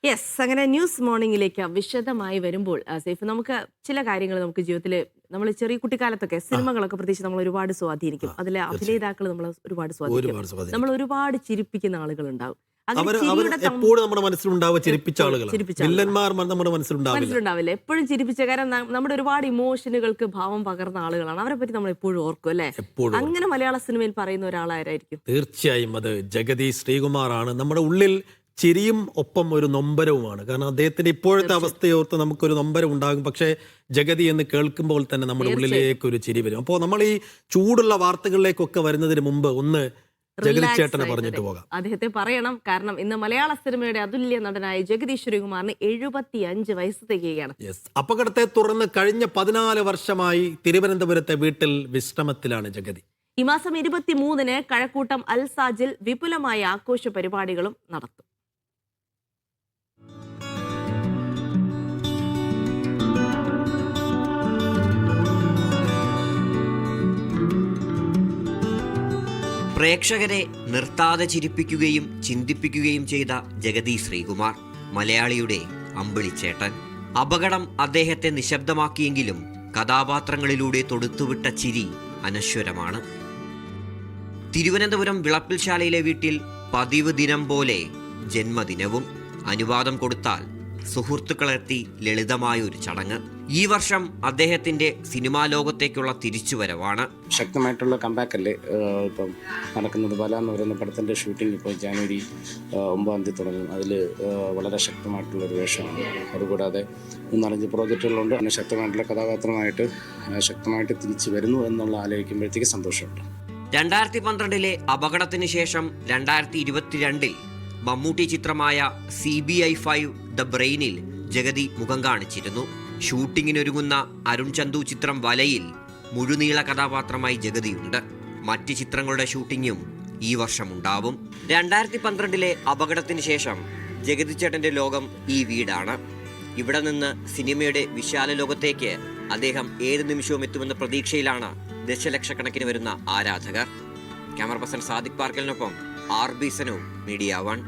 Yes, അങ്ങനെ news മോർണിംഗിലേക്ക് വിശദമായി വരുമ്പോൾ സൈഫ്, നമുക്ക് ചില കാര്യങ്ങൾ നമുക്ക് ജീവിതത്തിൽ നമ്മൾ ചെറിയ കുട്ടിക്കാലത്തൊക്കെ സിനിമകളൊക്കെ പ്രത്യേകിച്ച് നമ്മൾ ഒരുപാട് സ്വാധീനിക്കും. അതിലെ അഭിനേതാക്കൾ നമ്മൾ ഒരുപാട് സ്വാധീനിക്കും. നമ്മൾ ഒരുപാട് ചിരിപ്പിക്കുന്ന ആളുകളുണ്ടാവും. എപ്പോഴും നമ്മുടെ മനസ്സിലുണ്ടാവുക ചിരിപ്പിച്ച ആളുകളാണ്. വില്ലന്മാർ നമ്മുടെ മനസ്സിലുണ്ടാവില്ല. എപ്പോഴും ചിരിപ്പിച്ച, കാരണം നമ്മുടെ ഒരുപാട് ഇമോഷനുകൾക്ക് ഭാവം പകർന്ന ആളുകളാണ്. അവരെ പറ്റി നമ്മൾ എപ്പോഴും ഓർക്കും അല്ലെ? അങ്ങനെ മലയാള സിനിമയിൽ പറയുന്ന ഒരാളായിരിക്കും തീർച്ചയായും അത് ജഗതി ശ്രീകുമാറാണ്. നമ്മുടെ ഉള്ളിൽ ചിരിയും ഒപ്പം ഒരു നൊമ്പരവുമാണ്. കാരണം അദ്ദേഹത്തിന്റെ ഇപ്പോഴത്തെ അവസ്ഥയോർത്ത് നമുക്കൊരു നൊമ്പരം ഉണ്ടാകും. പക്ഷേ ജഗതി എന്ന് കേൾക്കുമ്പോൾ തന്നെ നമ്മുടെ ഉള്ളിലേക്ക് ഒരു ചിരി വരും. അപ്പോൾ നമ്മൾ ഈ ചൂടുള്ള വാർത്തകളിലേക്കൊക്കെ വരുന്നതിന് മുമ്പ് ഒന്ന് ജഗതി ചേട്ടനെ പറഞ്ഞിട്ട് പോകാം. അദ്ദേഹത്തെ പറയണം, കാരണം ഇന്ന് മലയാള സിനിമയുടെ അതുല്യ നടനായ ജഗതി ശ്രീകുമാറിന് 75 വയസ്സ് തികയുകയാണ്. അപകടത്തെ തുടർന്ന് കഴിഞ്ഞ 14 വർഷമായി തിരുവനന്തപുരത്തെ വീട്ടിൽ വിശ്രമത്തിലാണ് ജഗതി. ഈ മാസം 23-ന് കഴക്കൂട്ടം അൽസാജിൽ വിപുലമായ ആഘോഷ പരിപാടികളും നടത്തും. പ്രേക്ഷകരെ നിർത്താതെ ചിരിപ്പിക്കുകയും ചിന്തിപ്പിക്കുകയും ചെയ്ത ജഗതി ശ്രീകുമാർ, മലയാളിയുടെ അമ്പിളിച്ചേട്ടൻ. അപകടം അദ്ദേഹത്തെ നിശബ്ദമാക്കിയെങ്കിലും കഥാപാത്രങ്ങളിലൂടെ തൊടുത്തുവിട്ട ചിരി അനശ്വരമാണ്. തിരുവനന്തപുരം വിളപ്പിൽശാലയിലെ വീട്ടിൽ പതിവ് ദിനം പോലെ ജന്മദിനവും. അനുവാദം കൊടുത്താൽ സുഹൃത്തുക്കളെത്തി ലളിതമായ ഒരു ചടങ്ങ്. ഈ വർഷം അദ്ദേഹത്തിന്റെ സിനിമാ ലോകത്തേക്കുള്ള തിരിച്ചുവരവാണ്. ശക്തമായിട്ടുള്ള കമ്പാക്ക് അല്ലേ ഇപ്പം നടക്കുന്നത്. ബല എന്ന് പറയുന്ന പടത്തിൻ്റെ ഷൂട്ടിംഗ് ഇപ്പോൾ ജനുവരി 9 തുടങ്ങും. അതിൽ വളരെ ശക്തമായിട്ടുള്ളൊരു വേഷമാണ്. അതുകൂടാതെ 3-5 പ്രോജക്റ്റുകളുണ്ട്. അങ്ങനെ ശക്തമായിട്ടുള്ള കഥാപാത്രമായിട്ട് ശക്തമായിട്ട് തിരിച്ചു വരുന്നു എന്നുള്ള ആലോചിക്കുമ്പോഴത്തേക്ക് സന്തോഷമുണ്ട്. 2012 അപകടത്തിന് ശേഷം 2022 മമ്മൂട്ടി ചിത്രമായ CBI 5 ദ ബ്രെയിനിൽ ജഗതി മുഖം കാണിച്ചിരുന്നു. ഷൂട്ടിങ്ങിനൊരുങ്ങുന്ന അരുൺ ചന്തു ചിത്രം വലയിൽ മുഴുനീള കഥാപാത്രമായി ജഗതിയുണ്ട്. മറ്റ് ചിത്രങ്ങളുടെ ഷൂട്ടിങ്ങും ഈ വർഷം ഉണ്ടാവും. 2012 അപകടത്തിന് ശേഷം ജഗതി ചേട്ടന്റെ ലോകം ഈ വീടാണ്. ഇവിടെ നിന്ന് സിനിമയുടെ വിശാല ലോകത്തേക്ക് അദ്ദേഹം ഏത് നിമിഷവും എത്തുമെന്ന പ്രതീക്ഷയിലാണ് ദശലക്ഷക്കണക്കിന് വരുന്ന ആരാധകർ. ക്യാമറ പേഴ്സൺ സാദിഖ് പാർക്കലിനൊപ്പം RB സനു, മീഡിയ 1.